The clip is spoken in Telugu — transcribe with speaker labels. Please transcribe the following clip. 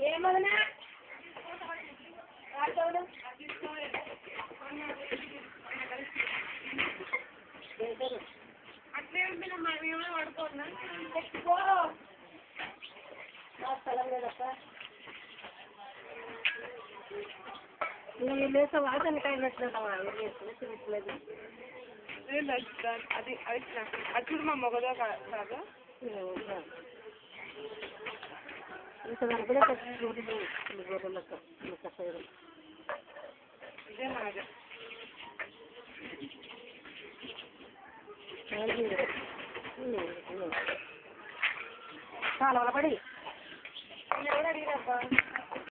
Speaker 1: ఏమన్నా అట్లే ఉంటే మేమే పడుకోన్నా స్థలం లేదక్క నువ్వు లేసా వాసన కైనట్లుంటావా లేదు అది అప్పుడు మా మొగదో కాదు ఇంకా దానికి కూడా గొర్రెలక్క ఇదే మాది చాలా పడి ఎవరు అడిగినప్ప